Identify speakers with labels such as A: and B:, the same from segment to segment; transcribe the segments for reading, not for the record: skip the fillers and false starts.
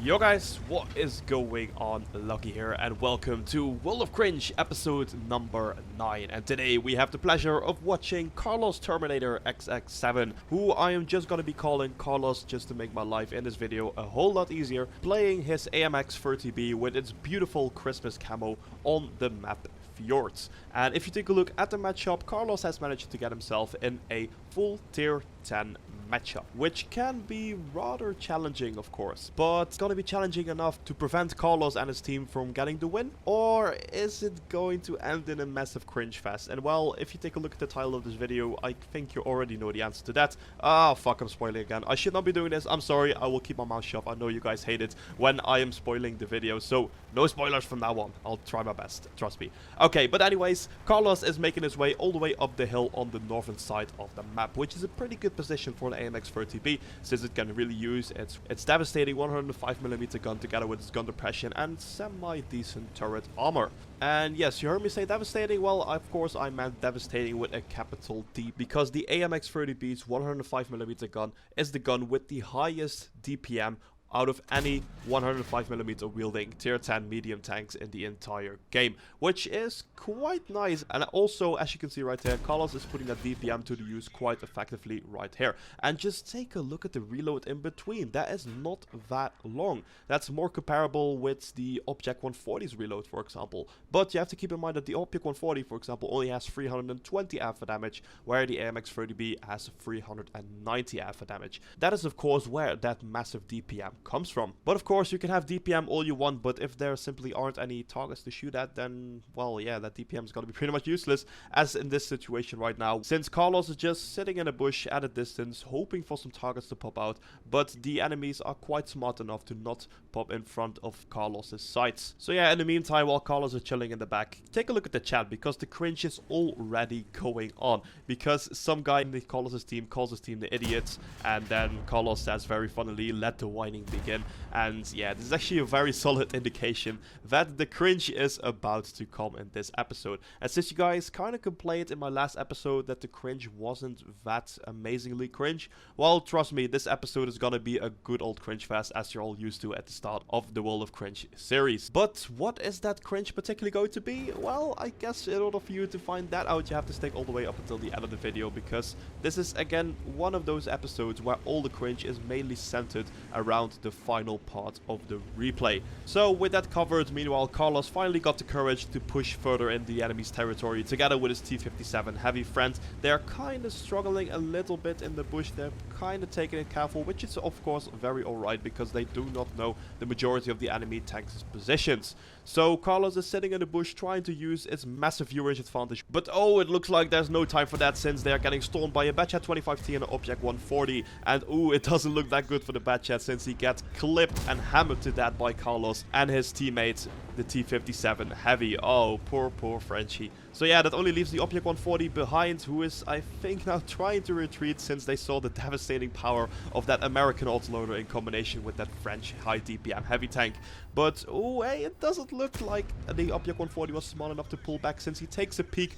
A: Yo guys, what is going on? Lucky here and welcome to World of Cringe episode number 9. And today we have the pleasure of watching Carlos Terminator XX7, who I am just gonna be calling Carlos just to make my life in this video a whole lot easier, playing his AMX 30B with its beautiful Christmas camo on the map Fjords. And if you take a look at the matchup, Carlos has managed to get himself in a full tier 10 matchup, which can be rather challenging, of course, but it's gonna be challenging enough to prevent Carlos and his team from getting the win, or is it going to end in a massive cringe fest? And well, if you take a look at the title of this video, I think you already know the answer to that. Ah, fuck, I'm spoiling again. I should not be doing this. I'm sorry. I will keep my mouth shut. I know you guys hate it when I am spoiling the video, so no spoilers from now on. I'll try my best, trust me. Okay, but anyways, Carlos is making his way all the way up the hill on the northern side of the map, which is a pretty good position for an AMX 30B, since it can really use its devastating 105mm gun together with its gun depression and semi-decent turret armor. And yes, you heard me say devastating. Well, of course I meant devastating with a capital D, because the AMX 30B's 105mm gun is the gun with the highest DPM out of any 105mm wielding tier 10 medium tanks in the entire game, which is quite nice. And also, as you can see right here, Carlos is putting that DPM to the use quite effectively right here. And just take a look at the reload in between. That is not that long. That's more comparable with the Object 140's reload, for example. But you have to keep in mind that the Object 140, for example, only has 320 alpha damage, where the AMX 30B has 390 alpha damage. That is, of course, where that massive DPM comes from. But of course, you can have DPM all you want, but if there simply aren't any targets to shoot at, then, well, yeah, that DPM is going to be pretty much useless, as in this situation right now, since Carlos is just sitting in a bush at a distance, hoping for some targets to pop out, but the enemies are quite smart enough to not pop in front of Carlos's sights. So yeah, in the meantime, while Carlos is chilling in the back, take a look at the chat, because the cringe is already going on, because some guy in the Carlos's team calls his team the idiots, and then Carlos says very funnily, "Let the whining begin." And yeah, this is actually a very solid indication that the cringe is about to come in this episode. And since you guys kind of complained in my last episode that the cringe wasn't that amazingly cringe, well, trust me, this episode is gonna be a good old cringe fest, as you're all used to at the start of the World of Cringe series. But what is that cringe particularly going to be? Well, I guess in order for you to find that out, you have to stick all the way up until the end of the video, because this is again one of those episodes where all the cringe is mainly centered around the final part of the replay. So with that covered, meanwhile, Carlos finally got the courage to push further in the enemy's territory together with his T-57 heavy friend. They're kind of struggling a little bit in the bush. They're kind of taking it careful, which is of course very alright, because they do not know the majority of the enemy tanks' positions. So Carlos is sitting in the bush trying to use its massive viewage advantage, but oh, it looks like there's no time for that, since they're getting stormed by a Batchat 25T and an Object 140. And ooh, it doesn't look that good for the Batchat, since he gets clipped and hammered to that by Carlos and his teammates, the T-57 heavy. Oh, poor Frenchie. So yeah, that only leaves the Object 140 behind, who is, I think, now trying to retreat, since they saw the devastating power of that American autoloader in combination with that French high DPM heavy tank. But oh, hey, it doesn't look like the Object 140 was smart enough to pull back, since he takes a peek.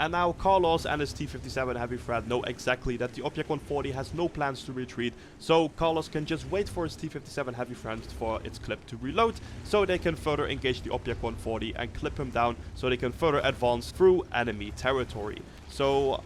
A: And now Carlos and his T-57 heavy friend know exactly that the Object 140 has no plans to retreat, so Carlos can just wait for his T-57 heavy friend for its clip to reload, so they can further engage the Object 140 and clip him down, so they can further advance through enemy territory. So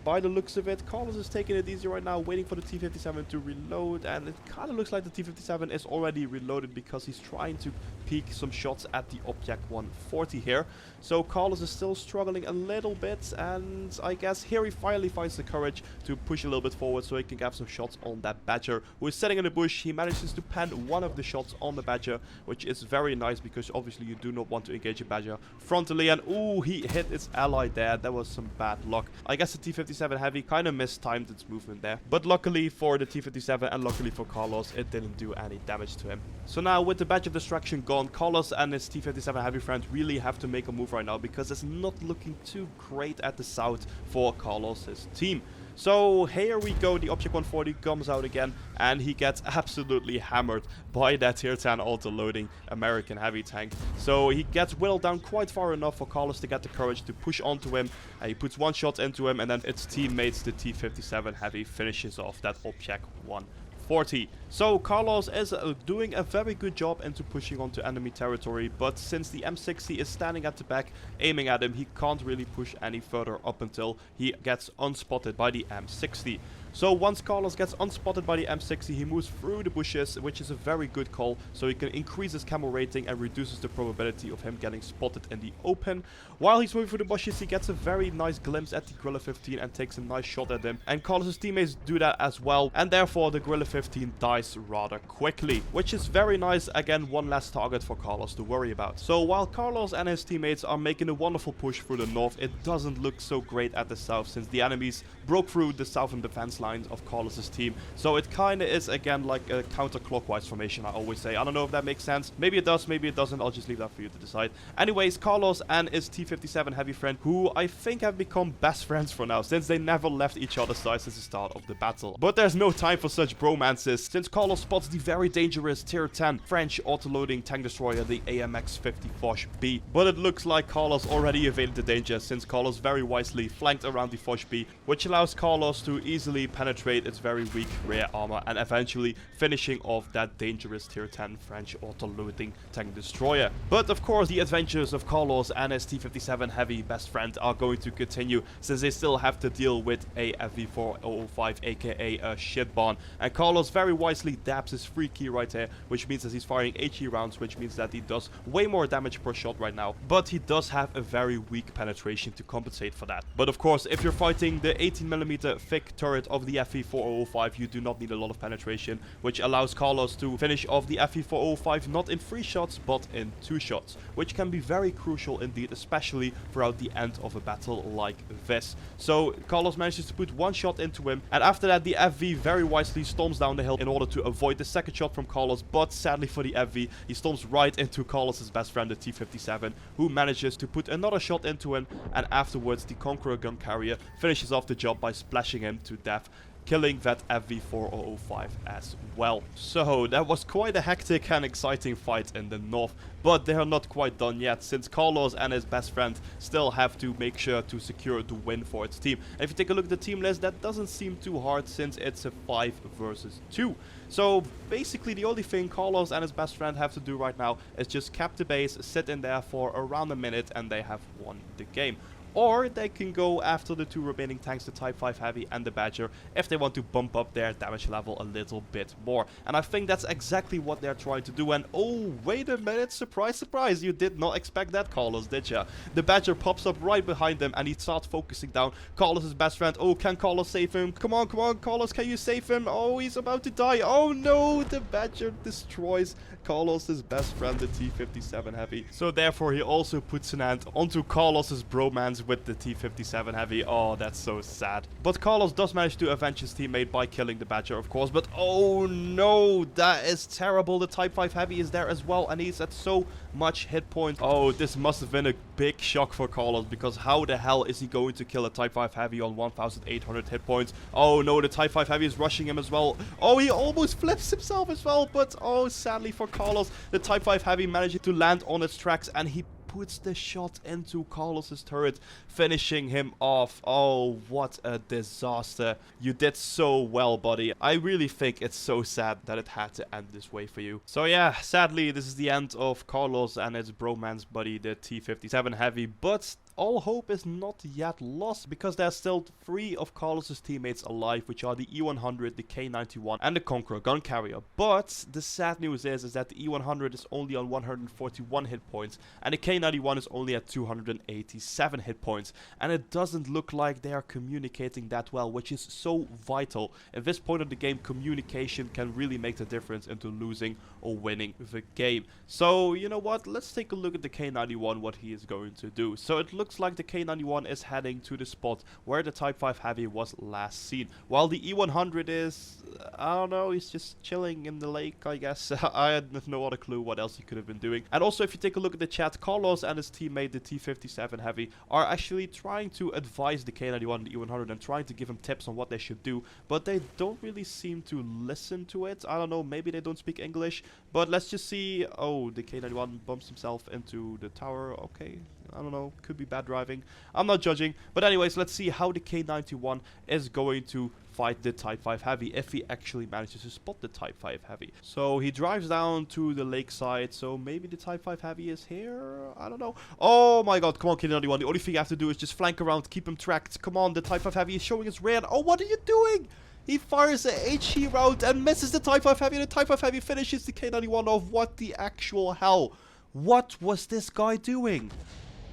A: by the looks of it, Carlos is taking it easy right now, waiting for the T-57 to reload, and it kind of looks like the T-57 is already reloaded, because he's trying to peek some shots at the Object 140 here. So Carlos is still struggling a little bit, and I guess here he finally finds the courage to push a little bit forward so he can get some shots on that Badger, who is sitting in the bush. He manages to pan one of the shots on the Badger, which is very nice, because obviously you do not want to engage a Badger frontally, and ooh, he hit its ally there. That was some bad luck. I guess the T-57 heavy kind of mistimed its movement there, but luckily for the T-57 and luckily for Carlos, it didn't do any damage to him. So now with the Badge of Destruction gone, Carlos and his T-57 heavy friend really have to make a move right now, because it's not looking too great at the south for Carlos's team. So here we go, the Object 140 comes out again, and he gets absolutely hammered by that tier 10 auto-loading American heavy tank. So he gets whittled down quite far enough for Carlos to get the courage to push onto him, and he puts one shot into him, and then its teammates, the T-57 heavy, finishes off that Object 140. 40. So Carlos is doing a very good job into pushing onto enemy territory, but since the M60 is standing at the back aiming at him, he can't really push any further up until he gets unspotted by the M60. So once Carlos gets unspotted by the M60, he moves through the bushes, which is a very good call, so he can increase his camo rating and reduces the probability of him getting spotted in the open. While he's moving through the bushes, he gets a very nice glimpse at the Gorilla 15 and takes a nice shot at him, and Carlos's teammates do that as well, and therefore the Gorilla 15 dies rather quickly, which is very nice. Again, one less target for Carlos to worry about. So while Carlos and his teammates are making a wonderful push through the north, it doesn't look so great at the south, since the enemies broke through the southern defense line of Carlos's team. So it kind of is again like a counterclockwise formation, I always say. I don't know if that makes sense. Maybe it does, maybe it doesn't. I'll just leave that for you to decide. Anyways, Carlos and his T57 heavy friend, who I think have become best friends for now, since they never left each other's side since the start of the battle. But there's no time for such bromances, since Carlos spots the very dangerous tier 10 French autoloading tank destroyer, the AMX-50 Foch B. But it looks like Carlos already evaded the danger, since Carlos very wisely flanked around the Foch B, which allows Carlos to easily penetrate its very weak rear armor and eventually finishing off that dangerous tier 10 French autoloading tank destroyer. But of course, the adventures of Carlos and his T57 heavy best friend are going to continue, since they still have to deal with a FV4005, aka a shit barn, and Carlos very wisely dabs his free key right here, which means that he's firing HE rounds, which means that he does way more damage per shot right now, but he does have a very weak penetration to compensate for that. But of course, if you're fighting the 18mm thick turret of the FV4005, you do not need a lot of penetration, which allows Carlos to finish off the FV4005 not in 3 shots but in 2 shots, which can be very crucial indeed, especially throughout the end of a battle like this. So Carlos manages to put 1 shot into him, and after that the FV very wisely storms down the hill in order to avoid the second shot from Carlos, but sadly for the FV, he storms right into Carlos's best friend, the T57, who manages to put another shot into him, and afterwards the Conqueror gun carrier finishes off the job by splashing him to death, killing that FV4005 as well. So that was quite a hectic and exciting fight in the north, but they are not quite done yet, since Carlos and his best friend still have to make sure to secure the win for its team. And if you take a look at the team list, that doesn't seem too hard, since it's a 5 versus 2. So basically the only thing Carlos and his best friend have to do right now is just cap the base, sit in there for around a minute, and they have won the game. Or they can go after the 2 remaining tanks, the Type 5 Heavy and the Badger, if they want to bump up their damage level a little bit more. And I think that's exactly what they're trying to do. And oh, wait a minute, surprise, surprise, you did not expect that, Carlos, did ya? The Badger pops up right behind them and he starts focusing down Carlos's best friend. Oh, can Carlos save him? Come on, Carlos, can you save him? Oh, he's about to die. Oh no, the Badger destroys Carlos's best friend, the T57 Heavy. So therefore he also puts an end onto Carlos's bromance with the T57 Heavy. Oh, that's so sad. But Carlos does manage to avenge his teammate by killing the Badger, of course. But oh no, that is terrible. The Type 5 Heavy is there as well, and he's at so much hit points. Oh, this must have been a big shock for Carlos, because how the hell is he going to kill a Type 5 Heavy on 1,800 hit points? Oh no, the Type 5 Heavy is rushing him as well. Oh, he almost flips himself as well, but oh, sadly for Carlos, the Type 5 Heavy managed to land on its tracks, and he puts the shot into Carlos's turret, finishing him off. Oh, what a disaster. You did so well, buddy. I really think it's so sad that it had to end this way for you. So yeah, sadly, this is the end of Carlos and his bromance buddy, the T57 Heavy, but all hope is not yet lost, because there's still 3 of Carlos's teammates alive, which are the E100, the K91, and the Conqueror gun carrier. But the sad news is that the E100 is only on 141 hit points, and the K91 is only at 287 hit points. And it doesn't look like they are communicating that well, which is so vital. At this point of the game, communication can really make the difference into losing or winning the game. So, you know what? Let's take a look at the K91, what he is going to do. So it looks like the K91 is heading to the spot where the Type 5 Heavy was last seen, while the E100 is, I don't know, he's just chilling in the lake, I guess. I have no other clue what else he could have been doing. And also, if you take a look at the chat, Carlos and his teammate, the T57 Heavy, are actually trying to advise the K91 and the E100 and trying to give him tips on what they should do, but they don't really seem to listen to it. I don't know, maybe they don't speak English, but let's just see. Oh, the K91 bumps himself into the tower. Okay, I don't know, could be bad driving. I'm not judging. But anyways, let's see how the K91 is going to fight the Type 5 Heavy if he actually manages to spot the Type 5 Heavy. So he drives down to the lakeside. So maybe the Type 5 Heavy is here. I don't know. Oh my god, come on K91. The only thing you have to do is just flank around, keep him tracked. Come on, the Type 5 Heavy is showing his rear. Oh, what are you doing? He fires a HE round and misses the Type 5 Heavy. The Type 5 Heavy finishes the K91 off. What the actual hell? What was this guy doing?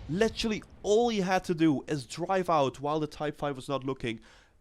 A: Literally all he had to do is drive out while the Type 5 was not looking,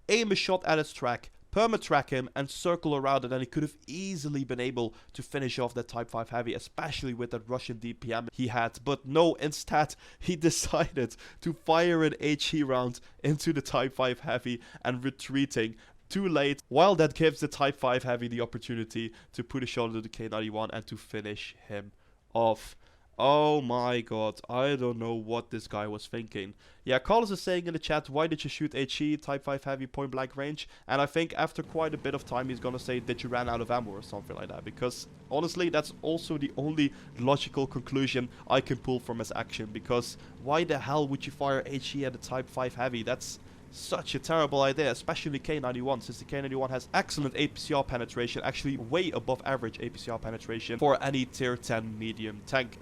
A: aim a shot at his track, perma-track him, and circle around it, and he could have easily been able to finish off that Type 5 Heavy, especially with that Russian DPM he had. But no, instead, he decided to fire an HE round into the Type 5 Heavy and retreating too late, while that gives the Type 5 Heavy the opportunity to put a shot into the K91 and to finish him off. Oh my god, I don't know what this guy was thinking. Yeah, Carlos is saying in the chat, why did you shoot HE, Type 5 Heavy, point blank range? And I think after quite a bit of time he's gonna say, did you run out of ammo or something like that? Because honestly, that's also the only logical conclusion I can pull from his action. Because why the hell would you fire HE at a Type 5 Heavy? That's such a terrible idea, especially K91, since the K91 has excellent APCR penetration, actually way above average APCR penetration for any tier 10 medium tank.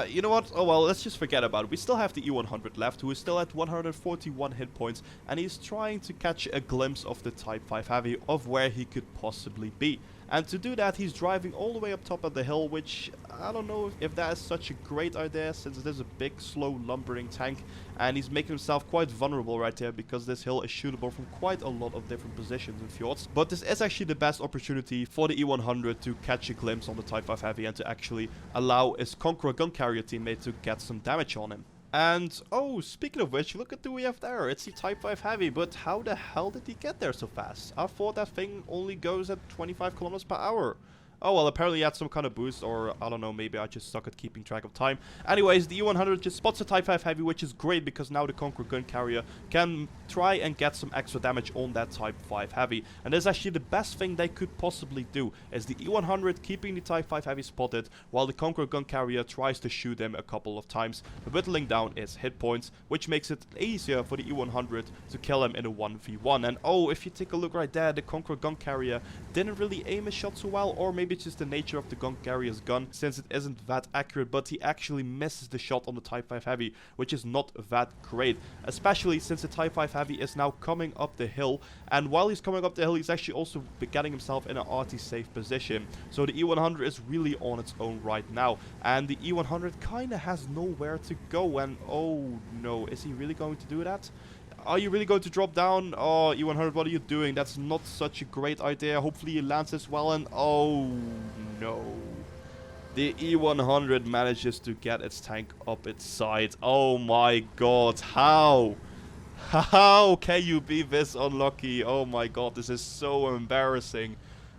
A: You know what? Oh well, let's just forget about it. We still have the E100 left, who is still at 141 hit points, and he's trying to catch a glimpse of the Type 5 Heavy, of where he could possibly be. And to do that, he's driving all the way up top of the hill, which I don't know if that is such a great idea, since it is a big, slow, lumbering tank. And he's making himself quite vulnerable right there, because this hill is shootable from quite a lot of different positions in fjords. But this is actually the best opportunity for the E100 to catch a glimpse on the Type 5 Heavy and to actually allow his Conqueror gun carrier teammate to get some damage on him. And, oh, speaking of which, look at who we have there. It's the Type 5 Heavy, but how the hell did he get there so fast? I thought that thing only goes at 25 kilometers per hour. Oh, well, apparently he had some kind of boost, or I don't know, maybe I just suck at keeping track of time. Anyways, the E100 just spots the Type 5 Heavy, which is great because now the Conqueror gun carrier can try and get some extra damage on that Type 5 Heavy. And that's actually the best thing they could possibly do, is the E100 keeping the Type 5 Heavy spotted, while the Conqueror gun carrier tries to shoot him a couple of times, whittling down his hit points, which makes it easier for the E100 to kill him in a 1v1. And oh, if you take a look right there, the Conqueror gun carrier didn't really aim his shot so well, or maybe it's just the nature of the gun carrier's gun, since it isn't that accurate, but he actually misses the shot on the Type 5 Heavy, which is not that great, especially since the Type 5 Heavy is now coming up the hill, and while he's coming up the hill, he's actually also getting himself in an RT safe position. So the E100 is really on its own right now, and the E100 kinda has nowhere to go, and oh no, is he really going to do that? Are you really going to drop down? Oh, E100, what are you doing? That's not such a great idea. Hopefully he lands as well, and oh no. The E100 manages to get its tank up its side. Oh my god, how? How can you be this unlucky? Oh my god, this is so embarrassing.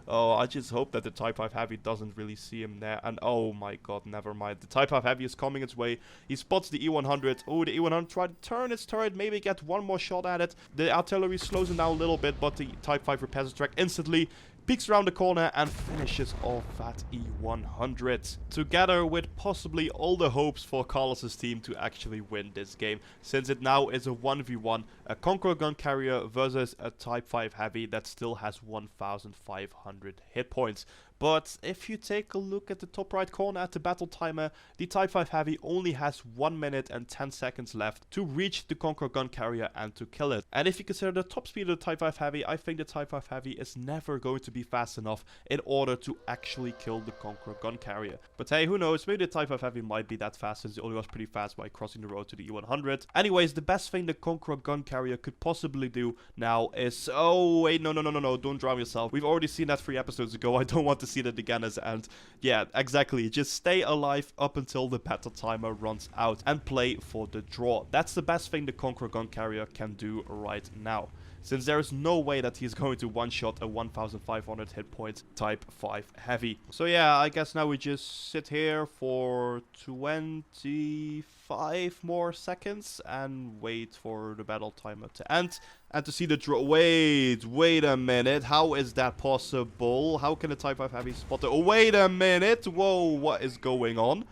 A: Oh, I just hope that the Type 5 Heavy doesn't really see him there. And oh my god, never mind. The Type 5 Heavy is coming its way. He spots the E100. Oh, the E100 tried to turn its turret, maybe get one more shot at it. The artillery slows him down a little bit, but the Type 5 repairs his track instantly, peeks around the corner and finishes off that E100. Together with possibly all the hopes for Carlos's team to actually win this game, since it now is a 1v1, a Conqueror gun carrier versus a Type 5 Heavy that still has 1,500 hit points. But if you take a look at the top right corner at the battle timer, the Type 5 Heavy only has 1 minute and 10 seconds left to reach the Conqueror gun carrier and to kill it. And if you consider the top speed of the Type 5 Heavy, I think the Type 5 Heavy is never going to be fast enough in order to actually kill the Conqueror gun carrier. But hey, who knows, maybe the Type 5 Heavy might be that fast, since it only was pretty fast by crossing the road to the E100. Anyways, the best thing the Conqueror gun carrier could possibly do now is... Oh, wait, no, don't drown yourself. We've already seen that 3 episodes ago. I don't want to see that again as and yeah, exactly. Just stay alive up until the battle timer runs out and play for the draw. That's the best thing the Conqueror gun carrier can do right now, since there is no way that he's going to one-shot a 1,500 hit point Type 5 Heavy. So yeah, I guess now we just sit here for 25 more seconds and wait for the battle timer to end and to see the draw. Wait a minute. How is that possible? How can a Type 5 Heavy spot it? Oh, wait a minute. Whoa, what is going on?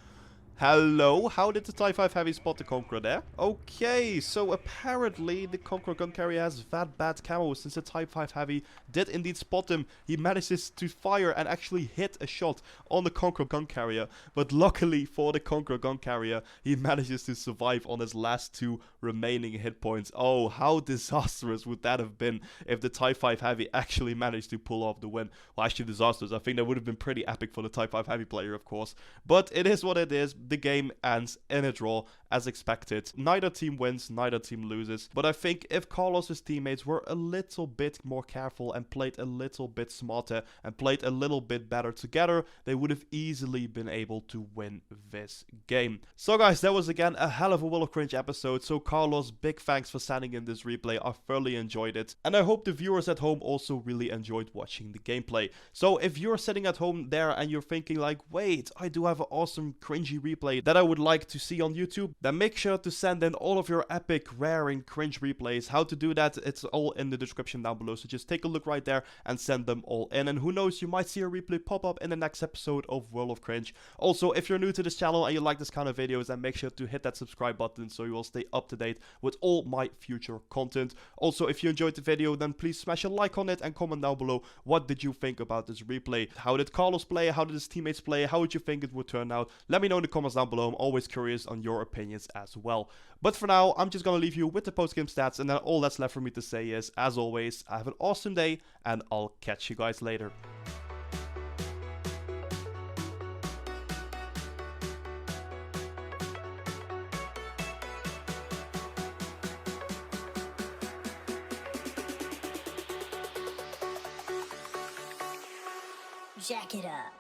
A: Hello, how did the TIE 5 Heavy spot the Conqueror there? Okay, so apparently the Conqueror gun carrier has that bad camo since the TIE 5 Heavy did indeed spot him. He manages to fire and actually hit a shot on the Conqueror gun carrier, but luckily for the Conqueror gun carrier, he manages to survive on his last 2 remaining hit points. Oh, how disastrous would that have been if the TIE 5 Heavy actually managed to pull off the win? Well, actually disastrous. I think that would have been pretty epic for the TIE 5 Heavy player, of course. But it is what it is. The game ends in a draw, as expected. Neither team wins, neither team loses. But I think if Carlos's teammates were a little bit more careful and played a little bit smarter and played a little bit better together, they would have easily been able to win this game. So guys, that was again a hell of a World of Cringe episode. So Carlos, big thanks for sending in this replay. I thoroughly enjoyed it. And I hope the viewers at home also really enjoyed watching the gameplay. So if you're sitting at home there and you're thinking like, wait, I do have an awesome cringy replay that I would like to see on YouTube, then make sure to send in all of your epic, rare and cringe replays. How to do that, it's all in the description down below, so just take a look right there and send them all in, and who knows, you might see a replay pop up in the next episode of World of Cringe. Also, if you're new to this channel and you like this kind of videos, then make sure to hit that subscribe button so you will stay up to date with all my future content. Also, if you enjoyed the video, then please smash a like on it and comment down below what did you think about this replay. How did Carlos play? How did his teammates play? How would you think it would turn out? Let me know in the comments down below. I'm always curious on your opinions as well. But for now, I'm just gonna leave you with the post-game stats, and then all that's left for me to say is, as always, have an awesome day, and I'll catch you guys later.
B: Jack it up.